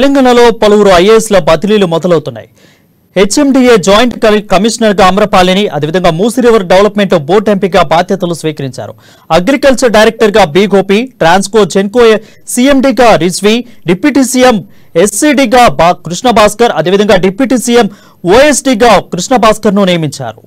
తెలంగాణలో పలువురు ఐఏఎస్ల బదిలీలు మొదలవుతున్నాయి. హెచ్ఎండిఏ జాయింట్ కమిషనర్ గా అమరపాలిని, అదేవిధంగా మూసీ రివర్ డెవలప్మెంట్ బోర్డు ఎంపీగా బాధ్యతలు స్వీకరించారు. అగ్రికల్చర్ డైరెక్టర్ గా బి గోపి, ట్రాన్స్కో జెన్కో సీఎండీగా రిజ్వీ, డిప్యూటీ సీఎం ఎస్సీడీగా కృష్ణ భాస్కర్, అదేవిధంగా డిప్యూటీ సీఎం ఓఎస్డీగా కృష్ణ భాస్కర్ ను నియమించారు.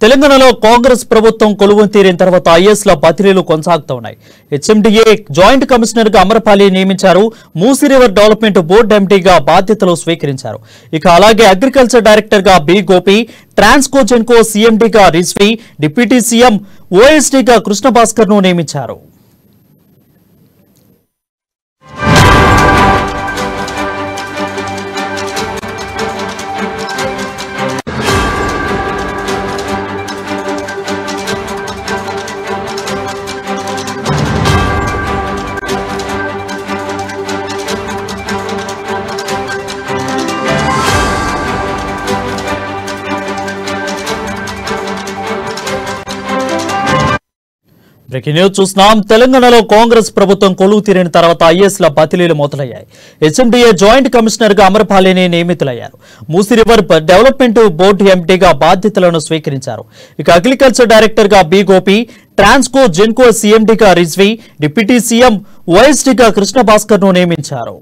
తెలంగాణలో కాంగ్రెస్ ప్రభుత్వం కొలువు తీరిన తర్వాత ఐఏఎస్ల బదిలీలు కొనసాగుతున్నాయి. హెచ్ఎండిఏ జాయింట్ కమిషనర్ గా అమరపాలి నియమించారు. మూసీ రివర్ డెవలప్మెంట్ బోర్డు ఎండీగా బాధ్యతలు స్వీకరించారు. ఇక అలాగే అగ్రికల్చర్ డైరెక్టర్ గా బి గోపి, ట్రాన్స్కో జెన్కో సీఎండీగా రిజ్వీ, డిప్యూటీ సీఎం ఓఎస్డీగా కృష్ణ భాస్కర్ ను నియమించారు. బ్రేకింగ్ న్యూస్ చూస్తున్నాం. తెలంగాణలో కాంగ్రెస్ ప్రభుత్వం కొలువు తీరిన తర్వాత ఐఏఎస్ల బదిలీలు మొదలయ్యాయి. హెచ్ఎండిఏ జాయింట్ కమిషనర్ గా అమరపాలిని నియమితులయ్యారు. మూసీ రివర్ డెవలప్మెంట్ బోర్డు ఎండీగా బాధ్యతలను స్వీకరించారు. ఇక అగ్రికల్చర్ డైరెక్టర్ గా బి గోపి, ట్రాన్స్కో జెన్కో సీఎండీగా రిజ్వీ, డిప్యూటీ సీఎం ఓఎస్డీగా కృష్ణ భాస్కర్ ను నియమించారు.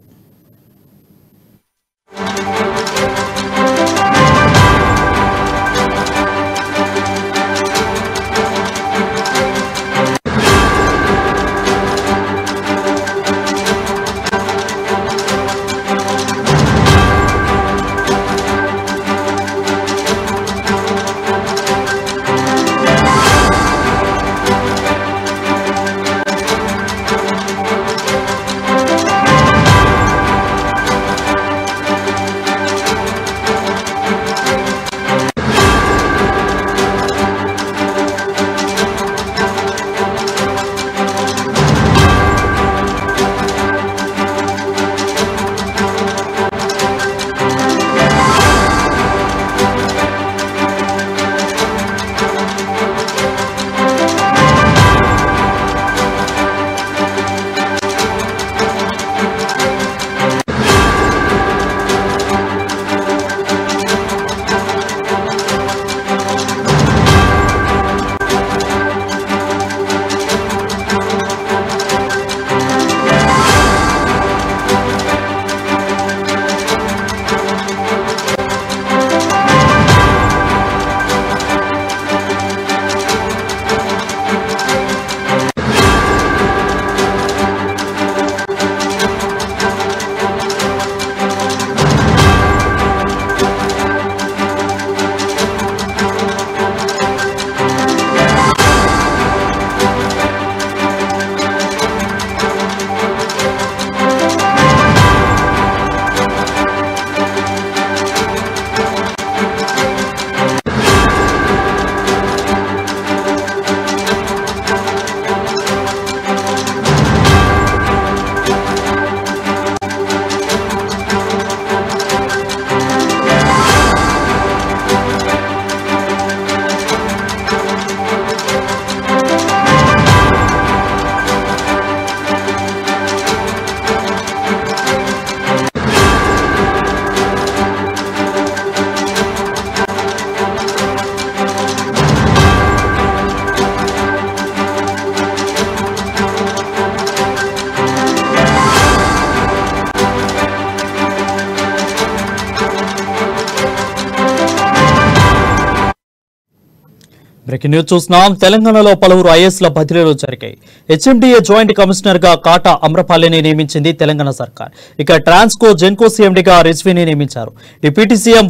బ్రేకింగ్ న్యూస్ చూస్తున్నాం. తెలంగాణలో పలువురు ఐఏఎస్ల బదిలీలు జరిగాయి. హెచ్ఎండిఏ జాయింట్ కమిషనర్ గా కాటా అమ్రపాలిని నియమించింది తెలంగాణ సర్కార్. ఇక ట్రాన్స్కో జెన్కో సీఎండీగా రిజ్వీని నియమించారు. డిప్యూటీ సీఎం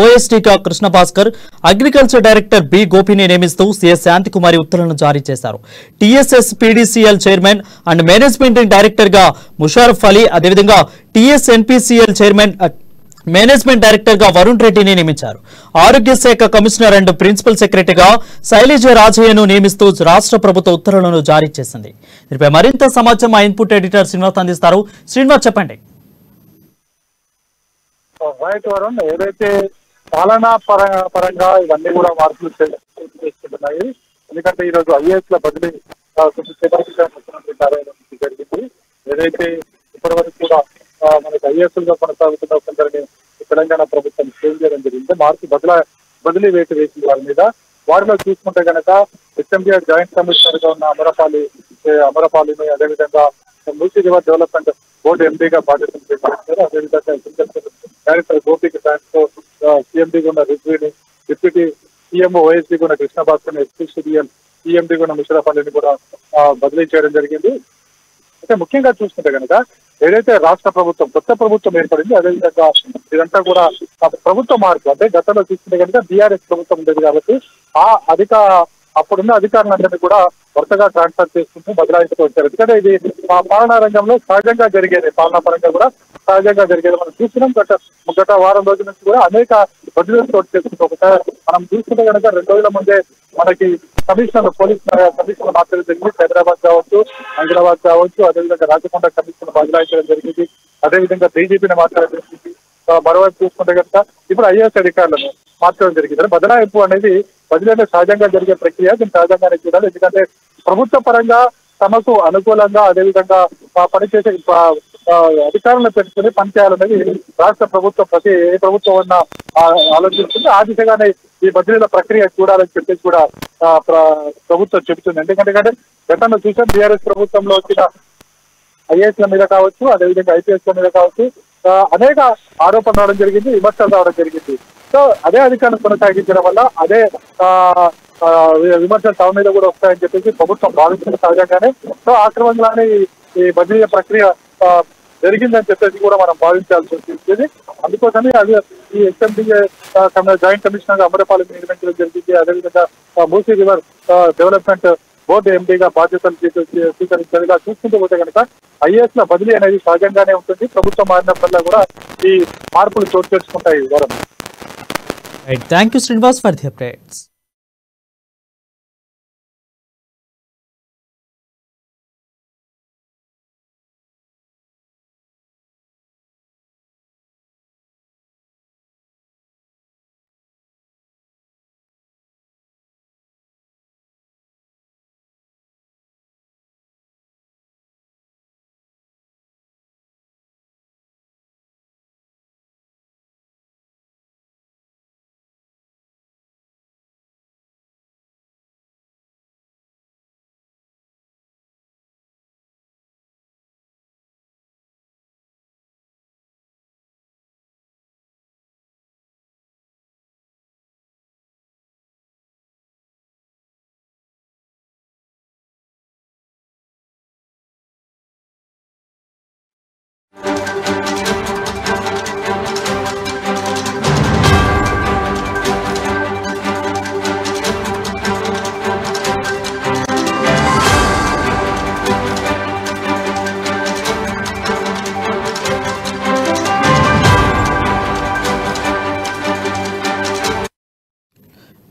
ఓఎస్టీగా Krishna Bhaskar, agriculture director B గోపిని నియమిస్తూ సీఎస్ శాంతికుమారి ఉత్తర్వులను జారీ చేశారు. TSS PDCL chairman and management director గా ముషారఫ్ అలీ, అదేవిధంగా టీఎస్ఎన్పీసీఎల్ చైర్మన్ మేనేజ్మెంట్ డైరెక్టర్ గా వరుణ్ రెడ్డిని నియమించారు. ఆరోగ్య శాఖ కమిషనర్ అండ్ ప్రిన్సిపల్ సెక్రటరీగా శైలజ రాజయ్యను నియమిస్తూ రాష్ట్ర ప్రభుత్వ ఉత్తర్వులను జారీ చేసింది. దీనిపై మరింత సమాచారం మా ఇన్పుట్ ఎడిటర్ శ్రీనివాస్ అందిస్తారు. శ్రీనివాస్, చెప్పండి. ఏదైతే పాలనా పరంగా ఇవన్నీ కూడా మార్పులు చేస్తున్నాయి. ఎందుకంటే ఈ రోజు ఐఏఎస్ ల బదిలీ ముఖ్యమంత్రి కార్యాలయం జరిగింది. ఏదైతే ఇప్పటి వరకు కూడా మనకి ఐఏఎస్ గా కొనసాగుతున్న కొందరిని తెలంగాణ ప్రభుత్వం చేంజ్ చేయడం జరిగింది. బదిలీ వేటు వేసింది వారి మీద. వారిలో చూసుకుంటే కనుక హెచ్ఎండిఏ జాయింట్ కమిషనర్ గా ఉన్న అమరపాలిని, అదేవిధంగా మూసీ రివర్ డెవలప్మెంట్ బోర్డు ఎండీగా బాధ్యతలు చేపట్టారు. అదేవిధంగా డైరెక్టర్ గోపికి ట్రాన్స్కో సీఎండీగా ఉన్న రిజ్వీని, డిప్యూటీ సీఎంఓ ఓఎస్డీగా ఉన్న కృష్ణ భాస్కర్, ఎస్పీసీడీఎల్ సీఎండీగా ఉన్న ముషరఫ్ అలీని కూడా బదిలీ చేయడం జరిగింది. అయితే ముఖ్యంగా చూసుకుంటే కనుక ఏదైతే రాష్ట్ర ప్రభుత్వం కొత్త ప్రభుత్వం ఏర్పడింది, అదేవిధంగా ఇదంతా కూడా ప్రభుత్వ మార్పు. అంటే గతంలో చూసుకుంటే కనుక బీఆర్ఎస్ ప్రభుత్వం ఉండేది కాబట్టి అప్పుడున్న అధికారులందరినీ కూడా వరుసగా ట్రాన్స్ఫర్ చేసుకుంటూ బదలాయిస్తూ వచ్చారు. ఎందుకంటే ఇది పాలనా రంగంలో సహజంగా జరిగేది, పాలనా పరంగా కూడా సహజంగా జరిగేది. మనం చూస్తున్నాం గత వారం రోజుల నుంచి కూడా అనేక బదిలీలు చోటు చేసుకుంటూ ఒకసారి మనం చూసుకుంటే కనుక 2 రోజుల ముందే మనకి పోలీస్ కమిషనర్ మార్చడం జరిగింది. హైదరాబాద్ కావచ్చు, హైదరాబాద్ కావచ్చు, అదేవిధంగా రాజకొండ కమిషనర్ బదలాయించడం జరిగింది. అదేవిధంగా డీజీపీని మార్చడం జరిగింది. మరోవైపు చూసుకుంటే కనుక ఇప్పుడు ఐఏఎస్ అధికారులను మార్చడం జరిగింది. బదలాయింపు అనేది బదిలీ సహజంగా జరిగే ప్రక్రియ, దీన్ని సహజంగానే చూడాలి. ఎందుకంటే ప్రభుత్వ పరంగా తమకు అనుకూలంగా అదేవిధంగా పనిచేసే అధికారులను పెట్టుకుని పనిచేయాలనేది రాష్ట్ర ప్రభుత్వం ఏ ప్రభుత్వం ఉన్నా ఆలోచిస్తుంది. ఆ దిశగానే ఈ బదిలీల ప్రక్రియ చూడాలని చెప్పేసి కూడా ప్రభుత్వం చెబుతుంది. ఎందుకంటే గతంలో చూసాం బీఆర్ఎస్ ప్రభుత్వంలో వచ్చిన ఐఏఎస్ల మీద కావచ్చు, అదేవిధంగా ఐపీఎస్ల మీద కావచ్చు అనేక ఆరోపణలు రావడం జరిగింది, విమర్శలు రావడం జరిగింది. సో అదే అధికారులు కొనసాగించడం వల్ల అదే విమర్శలు తమ మీద కూడా వస్తాయని చెప్పేసి ప్రభుత్వం భావించిన సహజంగానే. సో ఆ క్రమంలోనే ఈ బదిలీ ప్రక్రియ జరిగిందని చెప్పేసి కూడా మనం భావించాల్సి వచ్చింది. అందుకోసమే అది ఈ హెచ్ఎండిఏ జాయింట్ కమిషనర్ గా అమరపాలిని నియమించడం జరిగింది. అదేవిధంగా మూసీ రివర్ డెవలప్మెంట్ బోర్డు ఎండీగా బాధ్యతలు స్వీకరించేదిగా చూసుకుంటూ పోతే కనుక ఐఏఎస్ ల బదిలీ అనేది సహజంగానే ఉంటుంది. ప్రభుత్వం మారినప్పుడల్లా కూడా ఈ మార్పులు చోటు చేసుకుంటాయి. Thank you Srinivas for the updates.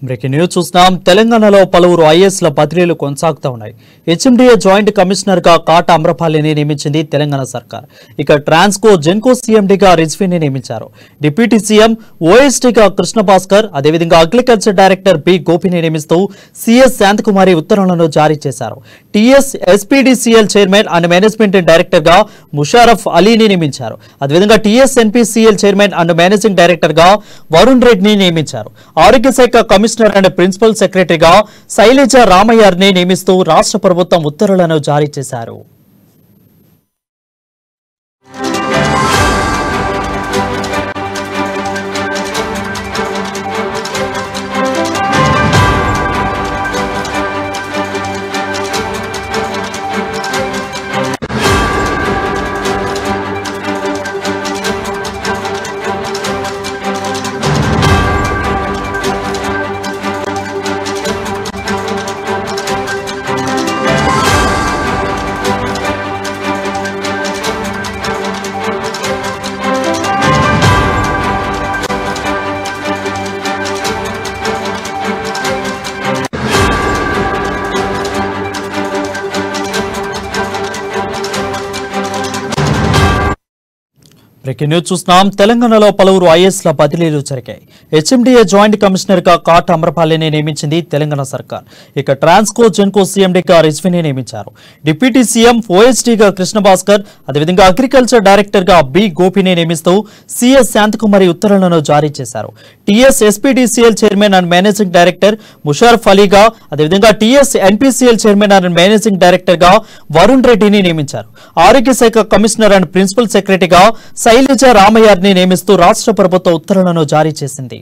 Breaking news చూస్తున్నాం. తెలంగాణలో పలువురు ఐఏఎస్ల బదిలీలు కొనసాగుతూ ఉన్నాయి. హెచ్ఎండిఏ జాయింట్ కమిషనర్ గా కాటా అమ్రపాలిని నియమించింది తెలంగాణ సర్కార్. ఇక ట్రాన్స్కో జెన్కో సీఎండీగా రిజ్వీని నియమించారు. డిప్యూటీ సీఎం ఓఎస్టీగా కృష్ణ భాస్కర్, అదేవిధంగా అగ్రికల్చర్ డైరెక్టర్ బి గోపిని నియమిస్తూ సీఎస్ శాంతికుమారి ఉత్తర్వులను జారీ చేశారు. TS SPDCL chairman and management director గా ముషారఫ్ అలీని నియమించారు. అదేవిధంగా టీఎస్ఎన్పీసీఎల్ చైర్మన్ అండ్ మేనేజింగ్ డైరెక్టర్ గా వరుణ్ రెడ్డిని నియమించారు. ఆరోగ్య శాఖ కమిషనర్ అండ్ ప్రిన్సిపల్ సెక్రటరీగా శైలజ రామయ్యని నియమిస్తూ రాష్ట్ర ప్రభుత్వం ఉత్తర్వులను జారీ చేశారు. బ్రేకింగ్ న్యూస్ చూస్తున్నాం. తెలంగాణలో పలువురు ఐఏఎస్ల బదిలీలు జరిగాయి. హెచ్ఎండిఏ జాయింట్ కమిషనర్ గా కాట్ అమరపాలిని నియమించింది తెలంగాణ సర్కార్. ఇక ట్రాన్స్కో జెన్కో సీఎండీగా రిజ్వీని నియమించారు. డిప్యూటీ సీఎం ఓఎస్డీగా కృష్ణభాస్కర్, అదేవిధంగా అగ్రికల్చర్ డైరెక్టర్ గా బి గోపిని నియమిస్తూ సిఎస్ శాంతకుమారి ఉత్తర్వులను జారీ చేశారు. TS SPDCL chairman and managing director Musharraf అలీగా, అదేవిధంగా TS NPCL chairman and managing director గా వరుణ్ రెడ్డిని నియమించారు. ఆరోగ్య శాఖ కమిషనర్ అండ్ ప్రిన్సిపల్ సెక్రటరీగా శైలజ రామయ్యని నియమిస్తూ రాష్ట్ర ప్రభుత్వ ఉత్తర్వులను జారీ చేసింది.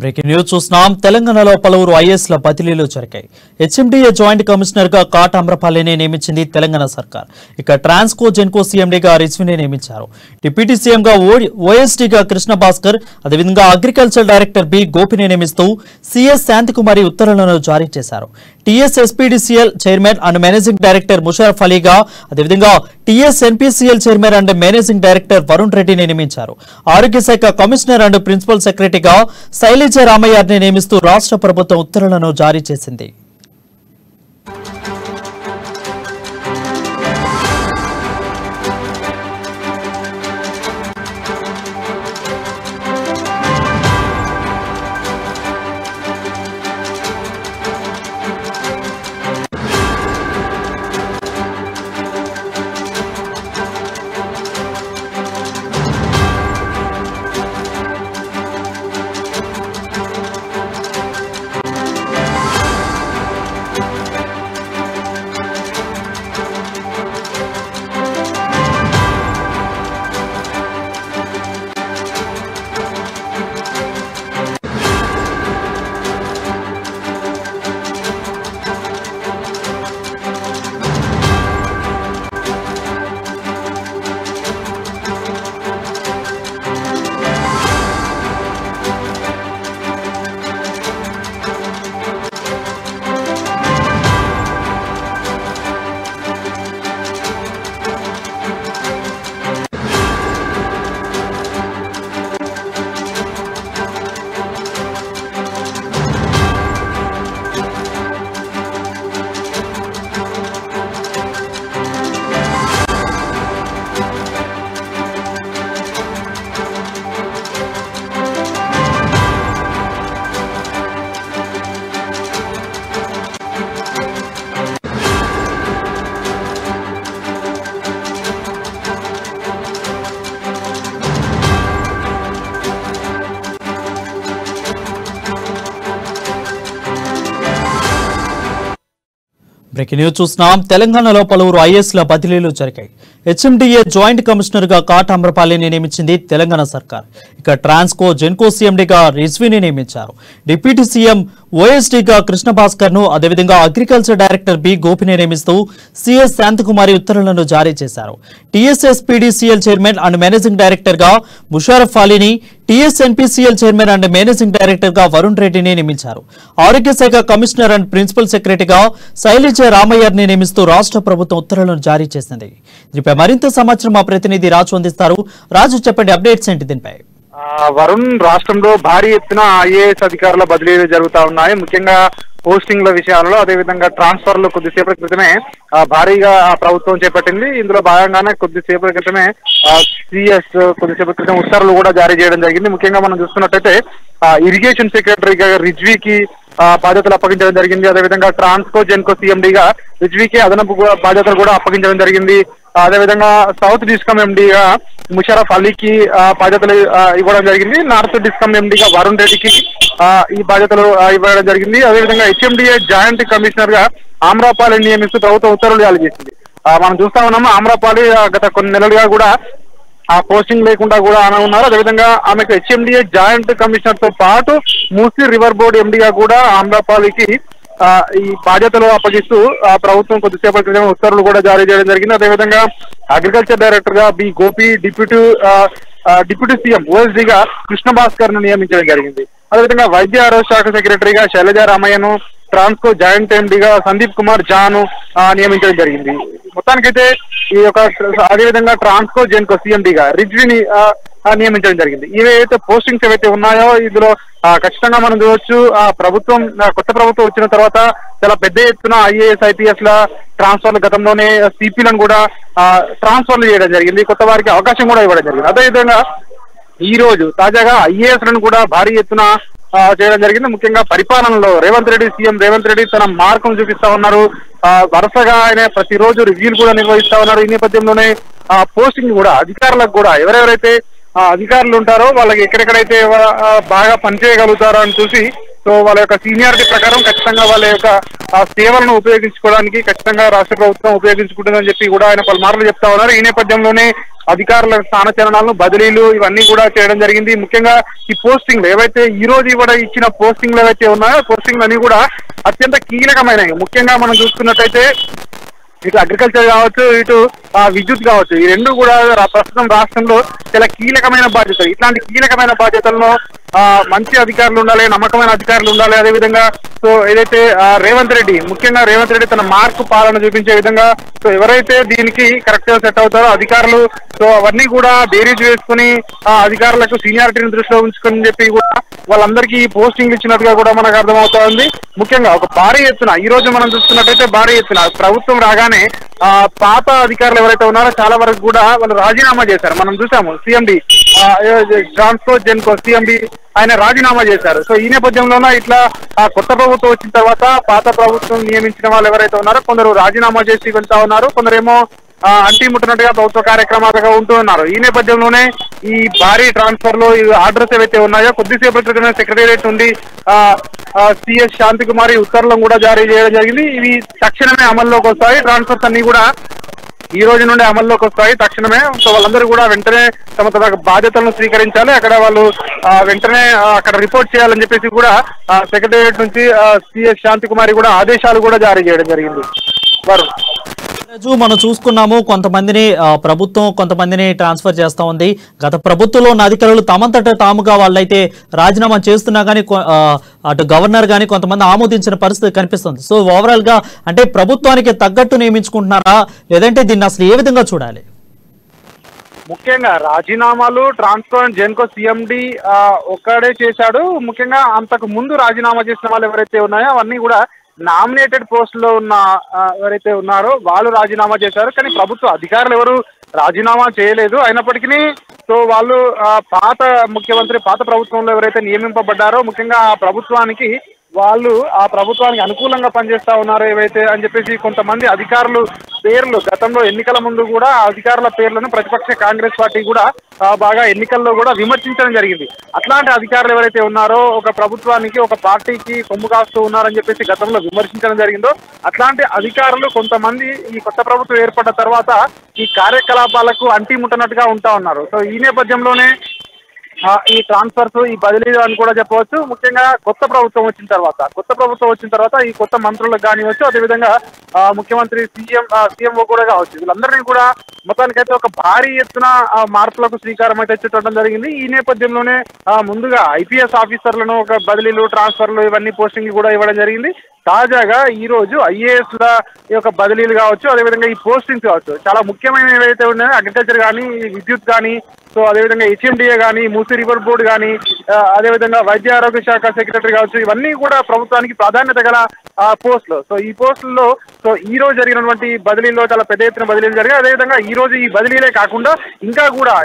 బ్రేకింగ్ న్యూస్ చూస్తున్నాం. తెలంగాణలో పలువురు ఐఏఎస్ల బదిలీలు జరిగాయి. హెచ్ఎండిఏ జాయింట్ కమిషనర్ గా కాట్ అమరపాలిని నియమించింది తెలంగాణ సర్కార్. ఇక ట్రాన్స్కో జెన్కో సీఎండీగా రిజ్వీని నియమించారు. డిప్యూటీ సీఎం గా ఓఎస్డీగా కృష్ణభాస్కర్, అదేవిధంగా అగ్రికల్చర్ డైరెక్టర్ బి గోపిని నియమిస్తూ సిఎస్ శాంతకుమారి ఉత్తర్వులను జారీ చేశారు. TS SPDCL chairman and managing director Musharraf అలీగా, అదేవిధంగా TS NPCL chairman and managing director Varun రెడ్డిని నియమించారు. ఆరోగ్య శాఖ కమిషనర్ అండ్ ప్రిన్సిపల్ సెక్రటరీగా శైలజ రామయ్యని నియమిస్తూ రాష్ట్ర ప్రభుత్వం ఉత్తర్వులను జారీ చేసింది. బ్రేకింగ్ న్యూస్ చూస్తున్నాం. తెలంగాణలో పలువురు ఐఏఎస్ల బదిలీలు జరిగాయి. హెచ్ఎండిఏ జాయింట్ కమిషనర్ గా కాట్ అమరపాలిని నియమించింది తెలంగాణ సర్కార్. ఇక ట్రాన్స్కో జెన్కో సీఎండీగా రిజ్వీని నియమించారు. డిప్యూటీ సీఎం ఓఎస్డీగా కృష్ణభాస్కర్ ను, అదేవిధంగా అగ్రికల్చర్ డైరెక్టర్ బి గోపిని నియమిస్తూ సిఎస్ శాంతకుమారి ఉత్తర్వులను జారీ చేశారు. TSSPDCL chairman and managing director గా ముషారఫ్ అలీని, TS NPCL chairman and managing director గా వరుణ్ రెడ్డిని నియమించారు. ఆరోగ్య శాఖ కమిషనర్ అండ్ ప్రిన్సిపల్ సెక్రటరీగా శైలజ రామయ్యని నియమిస్తూ రాష్ట్ర ప్రభుత్వం ఉత్తర్వులను జారీ చేసింది. దీనిపై మరింత సమాచారం మా ప్రతినిధి రాజు అందిస్తారు. రాజు, చెప్పండి, అప్డేట్స్ ఏంటి దీనిపై? వరుణ్, రాష్ట్రంలో భారీ ఎత్తున ఐఏఎస్ అధికారుల బదిలీలు జరుగుతా ఉన్నాయి. ముఖ్యంగా పోస్టింగ్ల విషయాలలో, అదేవిధంగా ట్రాన్స్ఫర్లు కొద్దిసేపటి క్రితమే భారీగా ప్రభుత్వం చేపట్టింది. ఇందులో భాగంగానే కొద్దిసేపటి క్రితమే సిఎస్ కొద్దిసేపటి క్రితం ఉత్తర్వులు కూడా జారీ చేయడం జరిగింది. ముఖ్యంగా మనం చూస్తున్నట్టయితే ఇరిగేషన్ సెక్రటరీగా రిజ్వీకి బాధ్యతలు అప్పగించడం జరిగింది. అదేవిధంగా ట్రాన్స్కో జెన్కో సీఎండీగా రిజ్వీకి అదనపు బాధ్యతలు కూడా అప్పగించడం జరిగింది. అదేవిధంగా సౌత్ డిస్కమ్ ఎండీగా ముషరఫ్ అలీకి బాధ్యతలు ఇవ్వడం జరిగింది. నార్త్ డిస్కమ్ ఎండీగా వరుణ్ రెడ్డికి ఈ బాధ్యతలు ఇవ్వడం జరిగింది. అదేవిధంగా హెచ్ఎండిఏ జాయింట్ కమిషనర్ గా ఆమ్రపాలిని నియమిస్తూ ప్రభుత్వం ఉత్తర్వులు జారీ చేసింది. మనం చూస్తా ఉన్నాము ఆమ్రపాలి గత కొన్ని నెలలుగా కూడా ఆ పోస్టింగ్ లేకుండా కూడా ఆమె ఉన్నారు. అదేవిధంగా ఆమెకు హెచ్ఎండిఏ జాయింట్ కమిషనర్ తో పాటు మూసీ రివర్ బోర్డు ఎండీగా కూడా ఆమ్రపాలికి ఈ బాధ్యతలు అప్పగిస్తూ ప్రభుత్వం కొద్దిసేపటి క్రితం ఉత్తర్వులు కూడా జారీ చేయడం జరిగింది. అదేవిధంగా అగ్రికల్చర్ డైరెక్టర్ గా బి గోపి, డిప్యూటీ సీఎం ఓఎస్డీగా కృష్ణ భాస్కర్ ను నియమించడం జరిగింది. అదేవిధంగా వైద్య ఆరోగ్య శాఖ సెక్రటరీగా శైలజా రామయ్యను, ట్రాన్స్కో జాయింట్ ఎండీగా సందీప్ కుమార్ ఝాను నియమించడం జరిగింది. మొత్తానికైతే ఈ యొక్క అదేవిధంగా ట్రాన్స్కో జెన్కో సిఎండీగా రిజ్విని నియమించడం జరిగింది. ఇవైతే పోస్టింగ్స్ ఏవైతే ఉన్నాయో ఇందులో ఖచ్చితంగా మనం చూడవచ్చు ప్రభుత్వం కొత్త ప్రభుత్వం వచ్చిన తర్వాత చాలా పెద్ద ఎత్తున ఐఏఎస్ ఐపీఎస్ ల ట్రాన్స్ఫర్లు గతంలోనే సిపిలను కూడా ట్రాన్స్ఫర్లు చేయడం జరిగింది. కొత్త వారికి అవకాశం కూడా ఇవ్వడం జరిగింది. అదేవిధంగా ఈ రోజు తాజాగా ఐఏఎస్ లను కూడా భారీ ఎత్తున చేయడం జరిగింది. ముఖ్యంగా పరిపాలనలో సీఎం రేవంత్ రెడ్డి తన మార్కును చూపిస్తా ఉన్నారు. వరుసగా ఆయన ప్రతిరోజు రివ్యూలు కూడా నిర్వహిస్తా ఉన్నారు. ఈ నేపథ్యంలోనే పోస్టింగ్ కూడా అధికారులకు కూడా ఎవరెవరైతే అధికారులు ఉంటారో వాళ్ళకి ఎక్కడెక్కడైతే బాగా పనిచేయగలుగుతారో అని చూసి సో వాళ్ళ యొక్క సీనియారిటీ ప్రకారం ఖచ్చితంగా వాళ్ళ యొక్క సేవలను ఉపయోగించుకోవడానికి ఖచ్చితంగా రాష్ట్ర ప్రభుత్వం ఉపయోగించుకుంటుందని చెప్పి కూడా ఆయన పలుమార్లు చెప్తా ఉన్నారు. ఈ నేపథ్యంలోనే అధికారుల స్థానచలనాలను బదిలీలు ఇవన్నీ కూడా చేయడం జరిగింది. ముఖ్యంగా ఈ పోస్టింగ్లు ఏవైతే ఈ రోజు ఇచ్చిన పోస్టింగ్లు ఏవైతే ఉన్నాయో పోస్టింగ్లు అన్ని కూడా అత్యంత కీలకమైనవి. ముఖ్యంగా మనం చూసుకున్నట్టయితే ఇటు అగ్రికల్చర్ కావచ్చు, ఇటు విద్యుత్ కావచ్చు, ఈ రెండు కూడా ప్రస్తుతం రాష్ట్రంలో చాలా కీలకమైన బాధ్యతలు. ఇట్లాంటి కీలకమైన బాధ్యతలను మంచి అధికారులు ఉండాలి, నమ్మకమైన అధికారులు ఉండాలి. అదేవిధంగా సో ఏదైతే ముఖ్యంగా రేవంత్ రెడ్డి తన మార్కు పాలన చూపించే విధంగా సో ఎవరైతే దీనికి కరెక్ట్ గా సెట్ అవుతారో అధికారులు సో అవన్నీ కూడా బేరీజ్ వేసుకుని అధికారులకు సీనియారిటీని దృష్టిలో ఉంచుకొని చెప్పి కూడా వాళ్ళందరికీ పోస్టింగ్ ఇచ్చినట్టుగా కూడా మనకు అర్థమవుతా ఉంది. ముఖ్యంగా ఒక భారీ ఎత్తున ఈ రోజు మనం చూసుకున్నట్టయితే భారీ ఎత్తున ప్రభుత్వం రాగానే పాత అధికారులు ఎవరైతే ఉన్నారో చాలా వరకు కూడా వాళ్ళు రాజీనామా చేశారు. మనం చూసాము సిఎండి ట్రాన్స్కో జెన్కో సిఎండి ఆయన రాజీనామా చేశారు. సో ఈ నేపథ్యంలోనే ఇట్లా కొత్త ప్రభుత్వం వచ్చిన తర్వాత పాత ప్రభుత్వం నియమించిన వాళ్ళు ఎవరైతే ఉన్నారో కొందరు రాజీనామా చేసి వెళ్తా ఉన్నారు, కొందరేమో అంటిముట్టినట్టుగా ప్రభుత్వ కార్యక్రమాలుగా ఉంటూ ఉన్నారు. ఈ నేపథ్యంలోనే ఈ భారీ ట్రాన్స్ఫర్ లో ఈ ఆర్డర్స్ ఏవైతే ఉన్నాయో కొద్దిసేపటి క్రితమే సెక్రటేరియట్ నుండి సిఎస్ శాంతికుమారి ఉత్తర్వులను కూడా జారీ చేయడం జరిగింది. ఇవి తక్షణమే అమల్లోకి వస్తాయి. ట్రాన్స్ఫర్స్ అన్ని కూడా ఈ రోజు నుండి అమల్లోకి వస్తాయి తక్షణమే. సో వాళ్ళందరూ కూడా వెంటనే తమ తమ బాధ్యతలను స్వీకరించాలి, అక్కడ వాళ్ళు వెంటనే అక్కడ రిపోర్ట్ చేయాలని చెప్పేసి కూడా సెక్రటేరియట్ నుంచి సిఎస్ శాంతికుమారి కూడా ఆదేశాలు కూడా జారీ చేయడం జరిగింది. మనం చూసుకున్నాము కొంతమందిని ప్రభుత్వం కొంతమందిని ట్రాన్స్ఫర్ చేస్తా ఉంది. గత ప్రభుత్వంలో ఉన్న అధికారులు తమంతట తాముగా వాళ్ళైతే రాజీనామా చేస్తున్నా కానీ అటు గవర్నర్ కానీ కొంతమంది ఆమోదించిన పరిస్థితి కనిపిస్తుంది. సో ఓవరాల్ గా అంటే ప్రభుత్వానికి తగ్గట్టు నియమించుకుంటున్నారా లేదంటే దీన్ని అసలు ఏ విధంగా చూడాలి? ముఖ్యంగా రాజీనామాలు ట్రాన్స్ఫర్ జెన్కో సిఎండి ఒక్కడే చేశాడు. ముఖ్యంగా అంతకు ముందు రాజీనామా చేసిన వాళ్ళు ఎవరైతే ఉన్నాయో అవన్నీ కూడా నామినేటెడ్ పోస్ట్ లో ఉన్న ఎవరైతే ఉన్నారో వాళ్ళు రాజీనామా చేశారు. కానీ ప్రభుత్వ అధికారులు ఎవరు రాజీనామా చేయలేదు. అయినప్పటికీ సో వాళ్ళు పాత ప్రభుత్వంలో ఎవరైతే నియమింపబడ్డారో ముఖ్యంగా ఆ ప్రభుత్వానికి అనుకూలంగా పనిచేస్తా ఉన్నారు ఏవైతే అని చెప్పేసి కొంతమంది అధికారులు పేర్లు గతంలో ఎన్నికల ముందు కూడా అధికారుల పేర్లను ప్రతిపక్ష కాంగ్రెస్ పార్టీ కూడా బాగా ఎన్నికల్లో కూడా విమర్శించడం జరిగింది. అట్లాంటి అధికారులు ఎవరైతే ఉన్నారో ఒక ప్రభుత్వానికి ఒక పార్టీకి కొమ్ము కాస్తూ ఉన్నారని చెప్పేసి గతంలో విమర్శించడం జరిగిందో అట్లాంటి అధికారులు కొంతమంది ఈ కొత్త ప్రభుత్వం ఏర్పడ్డ తర్వాత ఈ కార్యకలాపాలకు అంటిముట్టనట్టుగా ఉంటా ఉన్నారు. సో ఈ నేపథ్యంలోనే ఈ ట్రాన్స్ఫర్స్ ఈ బదిలీలు అని కూడా చెప్పవచ్చు. ముఖ్యంగా కొత్త ప్రభుత్వం వచ్చిన తర్వాత ఈ కొత్త మంత్రులకు కానివచ్చు, అదేవిధంగా ముఖ్యమంత్రి సీఎంఓ కూడా కావచ్చు, వీళ్ళందరినీ కూడా మొత్తానికైతే ఒక భారీ ఎత్తున మార్పులకు శ్రీకారం అయితే చుట్టడం జరిగింది. ఈ నేపథ్యంలోనే ముందుగా ఐపీఎస్ ఆఫీసర్లను ఒక బదిలీలు ట్రాన్స్ఫర్లు ఇవన్నీ పోస్టింగ్ కూడా ఇవ్వడం జరిగింది. తాజాగా ఈ రోజు ఐఏఎస్ ల యొక్క బదిలీలు కావచ్చు, అదేవిధంగా ఈ పోస్టింగ్స్ కావచ్చు, చాలా ముఖ్యమైనవి ఏవైతే ఉన్నాయో అగ్రికల్చర్ కానీ విద్యుత్ కానీ సో అదేవిధంగా హెచ్ఎండిఏ కానీ మూసీ రివర్ బోర్డు కానీ అదేవిధంగా వైద్య ఆరోగ్య శాఖ సెక్రటరీ కావచ్చు, ఇవన్నీ కూడా ప్రభుత్వానికి ప్రాధాన్యత గల పోస్టులు. సో ఈ పోస్టుల్లో సో ఈ రోజు జరిగినటువంటి బదిలీల్లో చాలా పెద్ద ఎత్తున బదిలీలు జరిగాయి. అదేవిధంగా ఈ రోజు ఈ బదిలీలే కాకుండా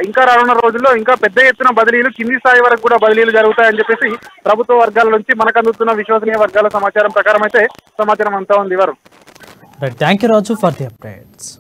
ఇంకా రానున్న రోజుల్లో ఇంకా పెద్ద ఎత్తున బదిలీలు కింది స్థాయి వరకు కూడా బదిలీలు జరుగుతాయని చెప్పేసి ప్రభుత్వ వర్గాల నుంచి మనకు అందుతున్న విశ్వసనీయ వర్గాల సమాచారం ప్రకారం అయితే సమాచారం అంతా ఉంది. Thank you Raju for the updates.